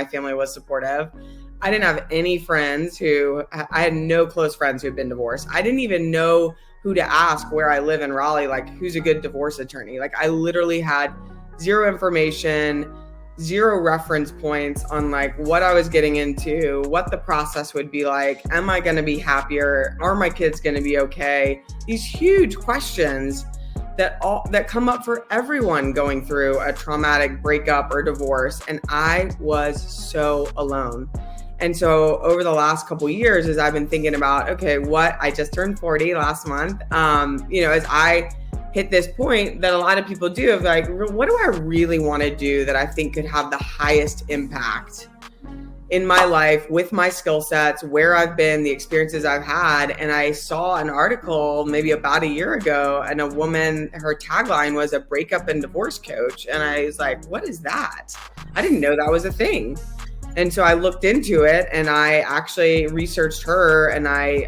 my family was supportive. I didn't have any friends I had no close friends who had been divorced. I didn't even know who to ask where I live in Raleigh, like who's a good divorce attorney. Like I literally had zero information, zero reference points on like what I was getting into, what the process would be like. Am I going to be happier? Are my kids going to be okay? These huge questions that come up for everyone going through a traumatic breakup or divorce. And I was so alone. And so over the last couple of years, as I've been thinking about, okay, I just turned 40 last month, as I hit this point that a lot of people do of like, what do I really want to do that I think could have the highest impact in my life with my skill sets, where I've been, the experiences I've had. And I saw an article maybe about a year ago, and a woman, her tagline was a breakup and divorce coach. And I was like, what is that? I didn't know that was a thing. And so I looked into it, and I actually researched her, and I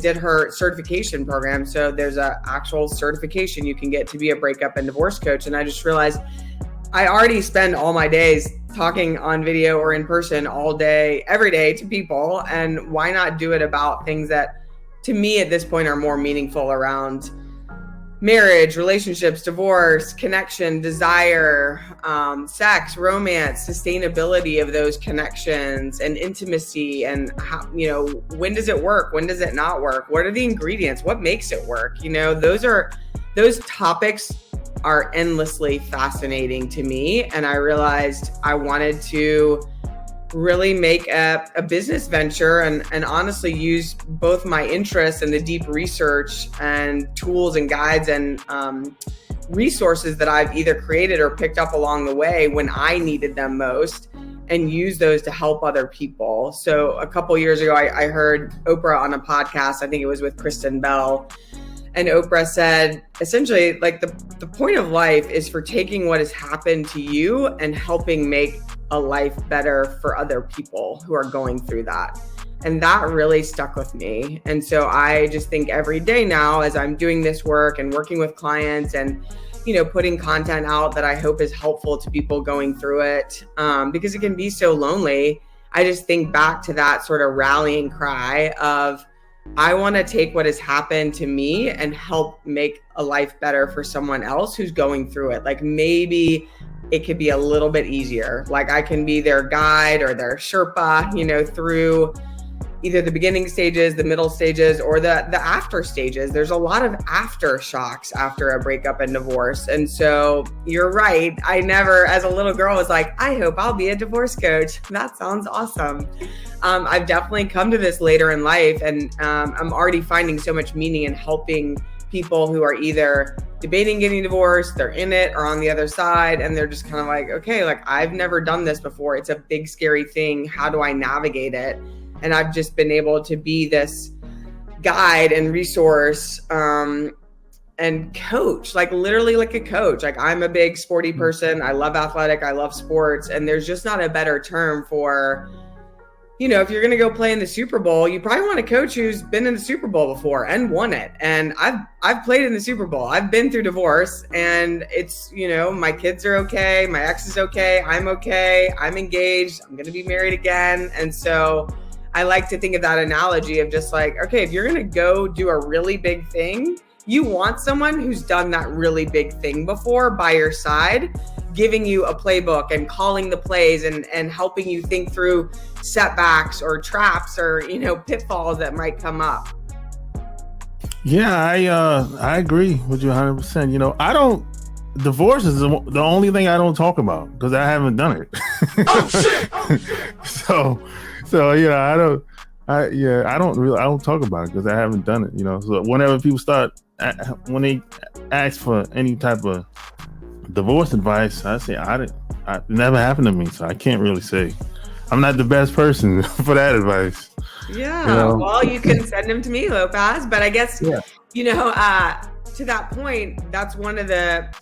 did her certification program. So there's an actual certification you can get to be a breakup and divorce coach. And I just realized I already spend all my days talking on video or in person all day, every day to people. And why not do it about things that to me at this point are more meaningful around marriage, relationships, divorce, connection, desire, sex, romance, sustainability of those connections, and intimacy, and how, when does it work? When does it not work? What are the ingredients? What makes it work? Those topics are endlessly fascinating to me. And I realized I wanted to really make a business venture and honestly use both my interests and the deep research and tools and guides and resources that I've either created or picked up along the way when I needed them most, and use those to help other people. So a couple years ago, I heard Oprah on a podcast. I think it was with Kristen Bell. And Oprah said, essentially, like the point of life is for taking what has happened to you and helping make a life better for other people who are going through that. And that really stuck with me. And so I just think every day now, as I'm doing this work and working with clients and, putting content out that I hope is helpful to people going through it, because it can be so lonely. I just think back to that sort of rallying cry of, I want to take what has happened to me and help make a life better for someone else who's going through it. Like maybe it could be a little bit easier. Like I can be their guide or their Sherpa, through either the beginning stages, the middle stages, or the after stages. There's a lot of aftershocks after a breakup and divorce. And so you're right. I never, as a little girl, was like, I hope I'll be a divorce coach. That sounds awesome. I've definitely come to this later in life, and I'm already finding so much meaning in helping people who are either debating getting divorced, they're in it, or on the other side, and they're just kind of like, okay, like I've never done this before. It's a big, scary thing. How do I navigate it? And I've just been able to be this guide and resource and coach, like literally like a coach. Like I'm a big sporty person. I love athletic. I love sports. And there's just not a better term for, if you're going to go play in the Super Bowl, you probably want a coach who's been in the Super Bowl before and won it. And I've played in the Super Bowl. I've been through divorce, and it's, my kids are okay. My ex is okay. I'm okay. I'm engaged. I'm going to be married again. And so I like to think of that analogy of just like, okay, if you're going to go do a really big thing, you want someone who's done that really big thing before by your side, giving you a playbook and calling the plays and helping you think through setbacks or traps or, pitfalls that might come up. Yeah, I agree with you 100%. Divorce is the only thing I don't talk about because I haven't done it. Oh shit! So I don't talk about it because I haven't done it. So whenever people when they ask for any type of divorce advice, I say it never happened to me, so I can't really say. I'm not the best person for that advice. Yeah, well, you can send them to me, Lopez. But I guess to that point, that's one of the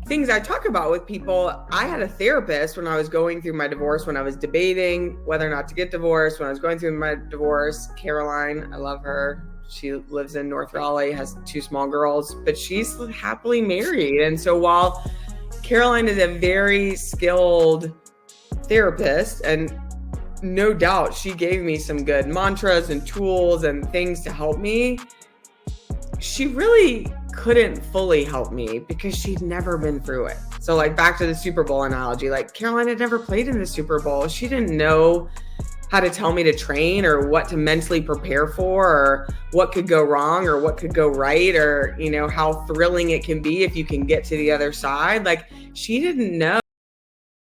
things I talk about with people. I had a therapist when I was going through my divorce, when I was debating whether or not to get divorced, when I was going through my divorce. Caroline, I love her. She lives in North Raleigh, has 2 small girls, but she's happily married. And so while Caroline is a very skilled therapist, and no doubt she gave me some good mantras and tools and things to help me. She really couldn't fully help me because she'd never been through it. So like back to the Super Bowl analogy, like Caroline had never played in the Super Bowl. She didn't know how to tell me to train or what to mentally prepare for or what could go wrong or what could go right or, you know, how thrilling it can be if you can get to the other side. Like she didn't know.